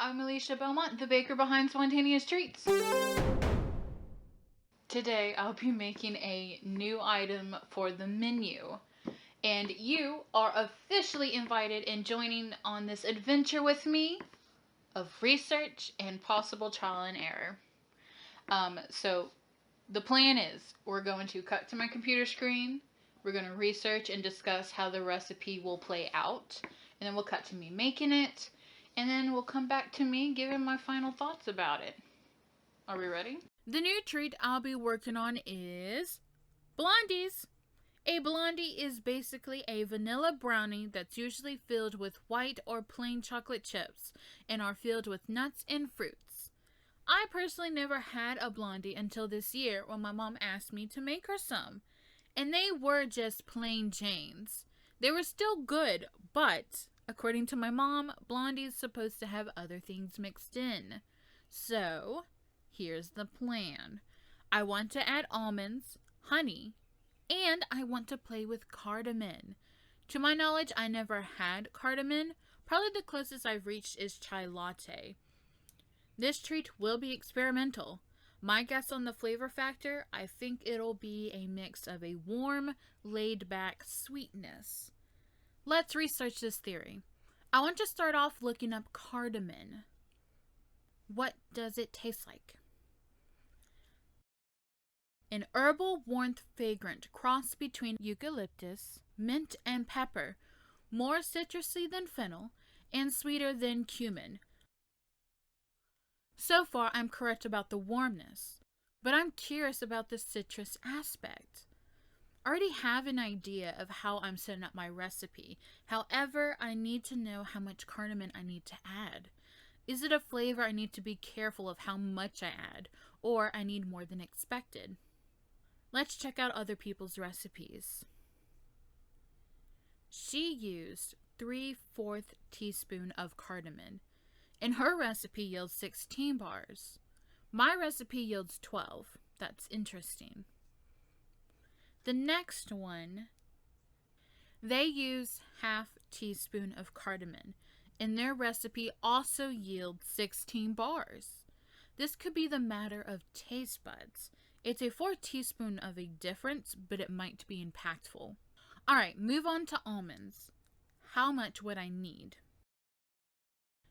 I'm Alicia Belmont, the baker behind Spontaneous Treats. Today I'll be making a new item for the menu, and you are officially invited in joining on this adventure with me of research and possible trial and error. So the plan is we're going to cut to my computer screen, we're going to research and discuss how the recipe will play out, and then we'll cut to me making it, and then we'll come back to me giving my final thoughts about it. Are we ready? The new treat I'll be working on is Blondies. A blondie is basically a vanilla brownie that's usually filled with white or plain chocolate chips and are filled with nuts and fruits. I personally never had a blondie until this year when my mom asked me to make her some, and they were just plain Janes. They were still good, but according to my mom, blondie is supposed to have other things mixed in. So, here's the plan. I want to add almonds, honey, and I want to play with cardamom. To my knowledge, I never had cardamom. Probably the closest I've reached is chai latte. This treat will be experimental. My guess on the flavor factor, I think it'll be a mix of a warm, laid-back sweetness. Let's research this theory. I want to start off looking up cardamom. What does it taste like? An herbal warmth fragrant cross between eucalyptus, mint, and pepper, more citrusy than fennel, and sweeter than cumin. So far, I'm correct about the warmness, but I'm curious about the citrus aspect. I already have an idea of how I'm setting up my recipe. However, I need to know how much cardamom I need to add. Is it a flavor I need to be careful of how much I add, or I need more than expected? Let's check out other people's recipes. She used 3/4 teaspoon of cardamom, and her recipe yields 16 bars. My recipe yields 12. That's interesting. The next one, they use 1/2 teaspoon of cardamom, and their recipe also yields 16 bars. This could be the matter of taste buds. It's a 4 teaspoon of a difference, but it might be impactful. Alright, move on to almonds. How much would I need?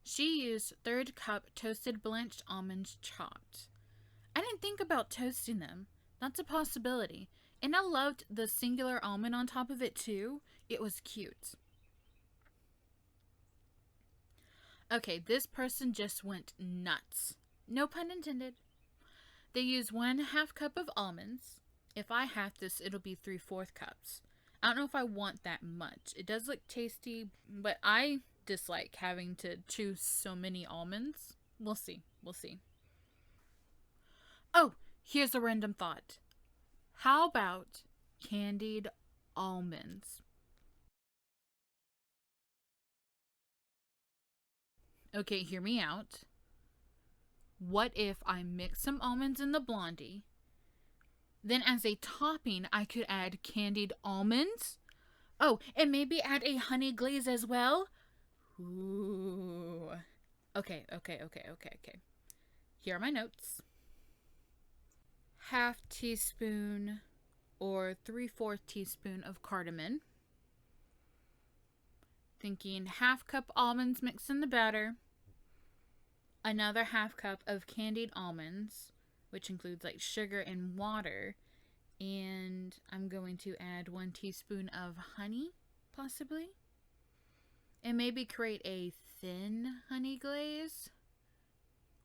She used 1/3 cup toasted blanched almonds chopped. I didn't think about toasting them. That's a possibility. And I loved the singular almond on top of it too. It was cute. Okay, this person just went nuts. No pun intended. They use 1/2 cup of almonds. If I half this, it'll be 3/4 cups. I don't know if I want that much. It does look tasty, but I dislike having to choose so many almonds. We'll see. We'll see. Oh, here's a random thought. How about candied almonds? Okay, hear me out. What if I mix some almonds in the blondie? Then as a topping, I could add candied almonds. Oh, and maybe add a honey glaze as well. Ooh. Okay. Here are my notes. 1/2 teaspoon or 3/4 teaspoon of cardamom. Thinking 1/2 cup almonds mixed in the batter. Another 1/2 cup of candied almonds, which includes like sugar and water. And I'm going to add 1 teaspoon of honey, possibly. And maybe create a thin honey glaze.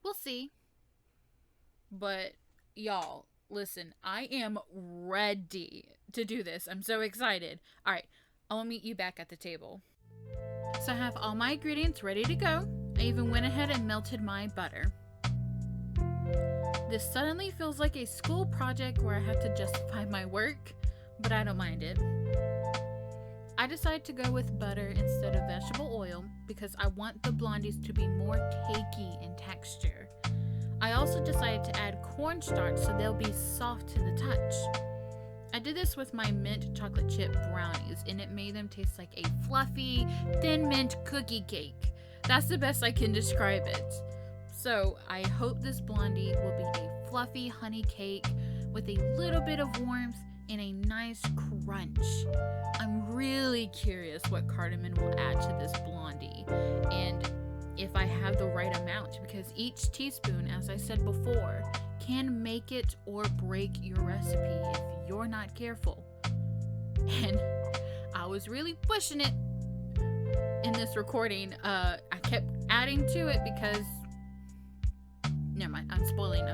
We'll see. But y'all, listen, I am ready to do this. I'm so excited. All right, I'll meet you back at the table. So I have all my ingredients ready to go. I even went ahead and melted my butter. This suddenly feels like a school project where I have to justify my work, but I don't mind it. I decided to go with butter instead of vegetable oil because I want the blondies to be more cakey in texture. I also decided to add cornstarch so they'll be soft to the touch. I did this with my mint chocolate chip brownies, and it made them taste like a fluffy, thin mint cookie cake. That's the best I can describe it. So I hope this blondie will be a fluffy honey cake with a little bit of warmth and a nice crunch. I'm really curious what cardamom will add to this blondie and if I have the right amount, because each teaspoon, as I said before, can make it or break your recipe if you're not careful. And I was really pushing it in this recording. I kept adding to it because never mind, I'm spoiling.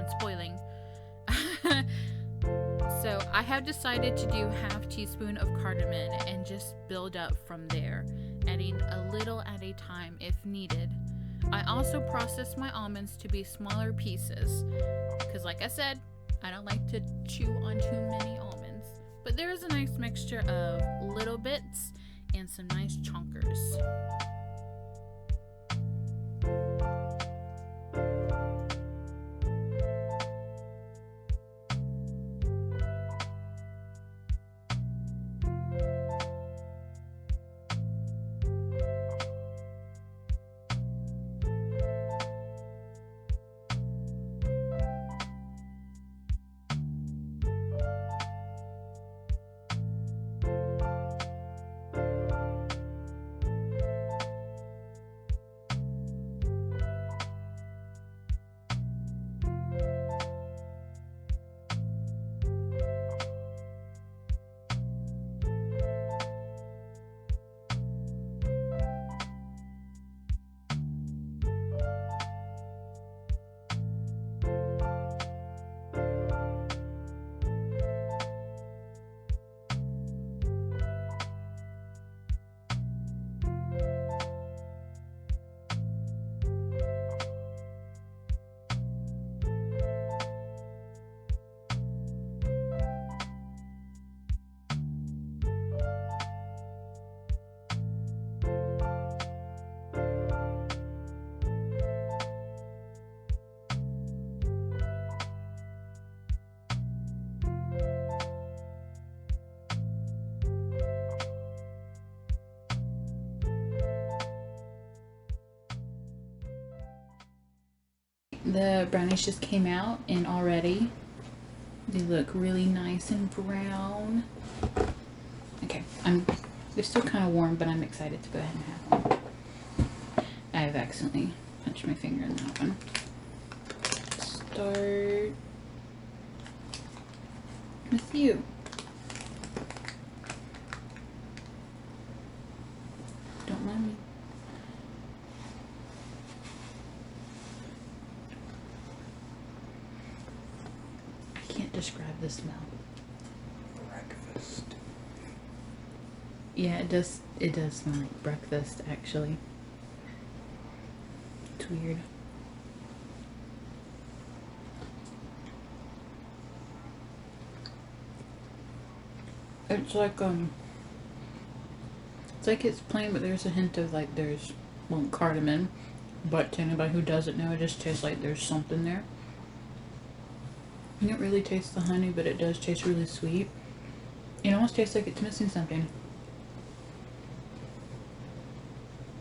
So I have decided to do half teaspoon of cardamom and just build up from there, adding a little at a time if needed. I also process my almonds to be smaller pieces because, like I said, I don't like to chew on too many almonds, but there is a nice mixture of little bits and some nice chunkers. The brownies just came out and already they look really nice and brown. Okay, they're still kind of warm, but I'm excited to go ahead and have them. I've accidentally punched my finger in that one. Start with you. Don't mind me. I can't describe the smell. Breakfast. Yeah, it does smell like breakfast, actually. It's weird. It's like it's plain, but there's a hint of cardamom. But to anybody who doesn't know, it just tastes like there's something there. You don't really taste the honey, but it does taste really sweet. It almost tastes like it's missing something.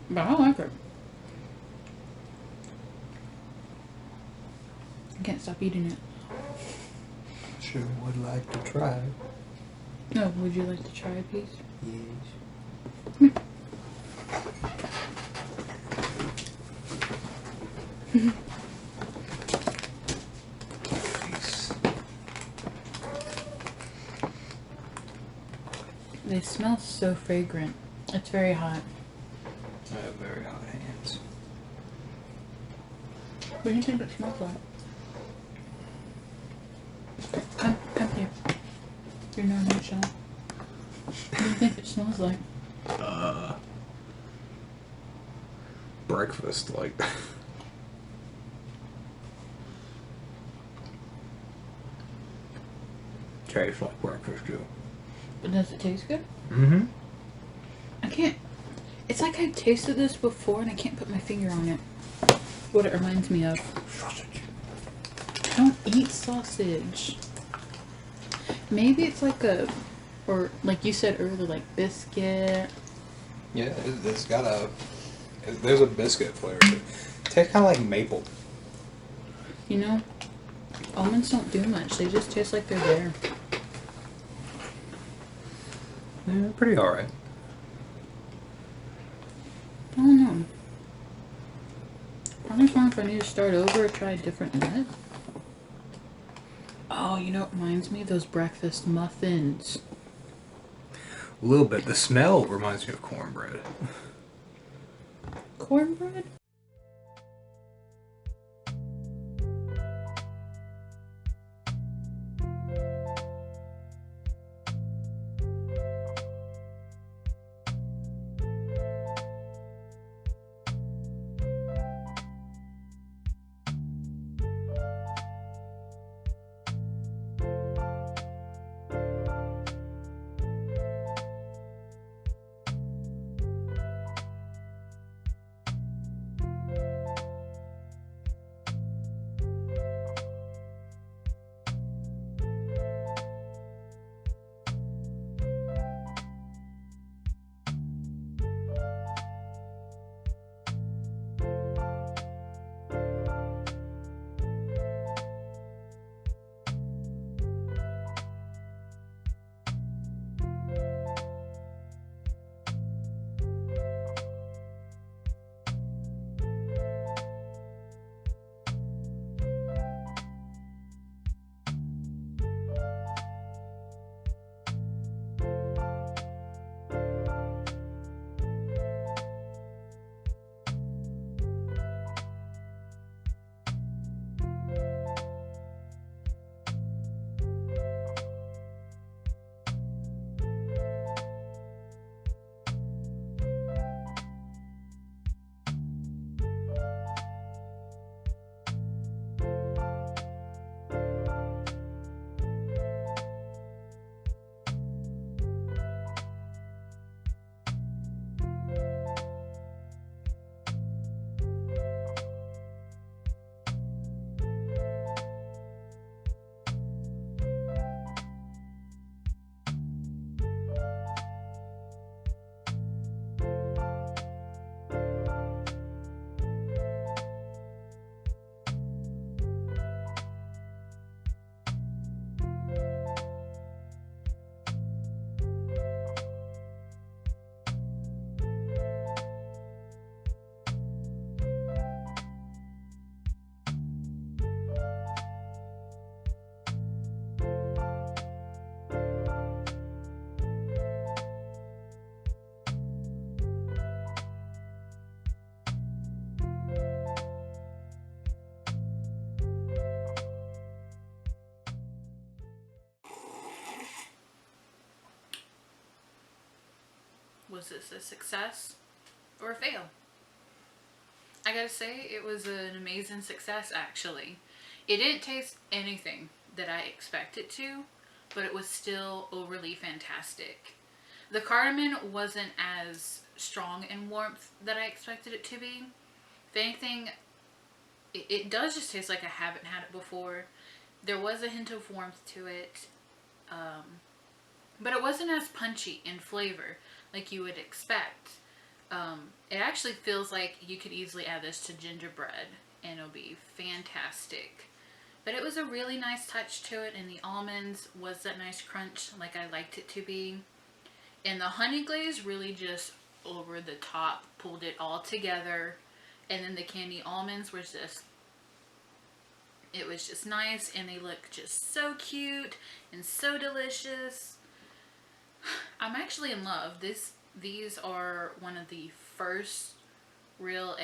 But I like it. I can't stop eating it. Sure would like to try. Oh, would you like to try a piece? Yes. They smell so fragrant. It's very hot. I have very hot hands. What do you think it smells like? Come here. Your nose, Sean. What do you think it smells like? Breakfast, like. Tastes like breakfast too. But does it taste good? Mm-hmm. I can't. It's like I've tasted this before and I can't put my finger on it. What it reminds me of. Sausage. I don't eat sausage. Maybe it's like or like you said earlier, like biscuit. Yeah, it's got a There's a biscuit flavor to it. It tastes kind of like maple. You know, almonds don't do much. They just taste like they're there. Yeah, pretty alright. I don't know. I'm just wondering if I need to start over or try a different nut. Oh, you know what reminds me? Those breakfast muffins. A little bit. The smell reminds me of cornbread. Cornbread? Was this a success or a fail? I gotta say, it was an amazing success, actually. It didn't taste anything that I expected to, but it was still overly fantastic. The cardamom wasn't as strong in warmth that I expected it to be. If anything, it does just taste like I haven't had it before. There was a hint of warmth to it, but it wasn't as punchy in flavor like you would expect. It actually feels like you could easily add this to gingerbread and it'll be fantastic. But it was a really nice touch to it, and the almonds was that nice crunch like I liked it to be. And the honey glaze really just over the top pulled it all together. And then the candy almonds were just, it was just nice, and they look just so cute and so delicious. I'm actually in love. These are one of the first real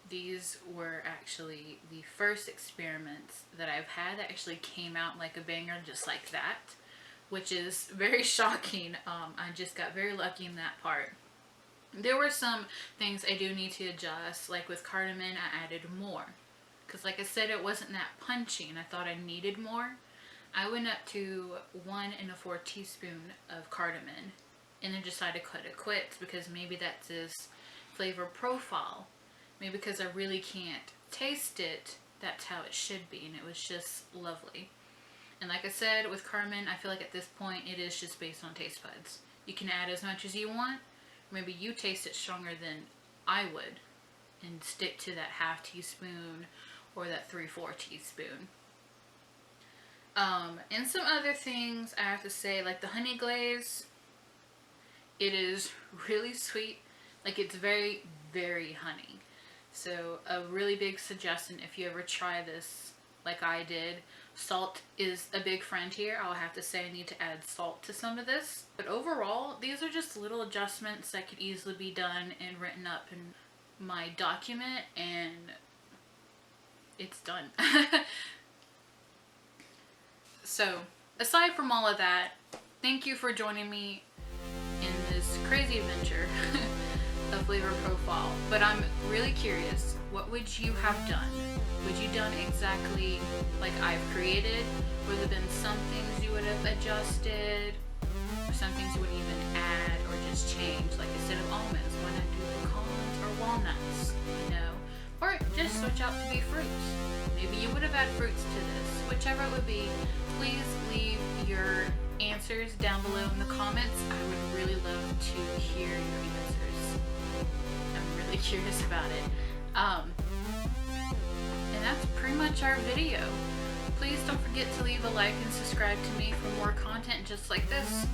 these were actually the first experiments that I've had that actually came out like a banger just like that, which is very shocking. I just got very lucky in that part. There were some things I do need to adjust, like with cardamom I added more. Because like I said, it wasn't that punchy and I thought I needed more. I went up to 1 1/4 teaspoon of cardamom and then decided to cut it quits because maybe that's his flavor profile. Maybe because I really can't taste it, that's how it should be, and it was just lovely. And like I said, with cardamom, I feel like at this point it is just based on taste buds. You can add as much as you want, maybe you taste it stronger than I would and stick to that half teaspoon or that 3/4 teaspoon. And some other things I have to say, like the honey glaze, it is really sweet. Like it's very, very honey. So a really big suggestion if you ever try this like I did. Salt is a big friend here. I'll have to say I need to add salt to some of this. But overall, these are just little adjustments that could easily be done and written up in my document, and it's done. So, aside from all of that, thank you for joining me in this crazy adventure of flavor profile. But I'm really curious, what would you have done? Would you done exactly like I've created? Would there have been some things you would have adjusted? Or some things you would even add or just change? Like instead of almonds, why not do pecans or walnuts? You know? Or just switch out to be fruits. Maybe you would have had fruits to this. Whichever it would be, please leave your answers down below in the comments. I would really love to hear your answers. I'm really curious about it. And that's pretty much our video. Please don't forget to leave a like and subscribe to me for more content just like this.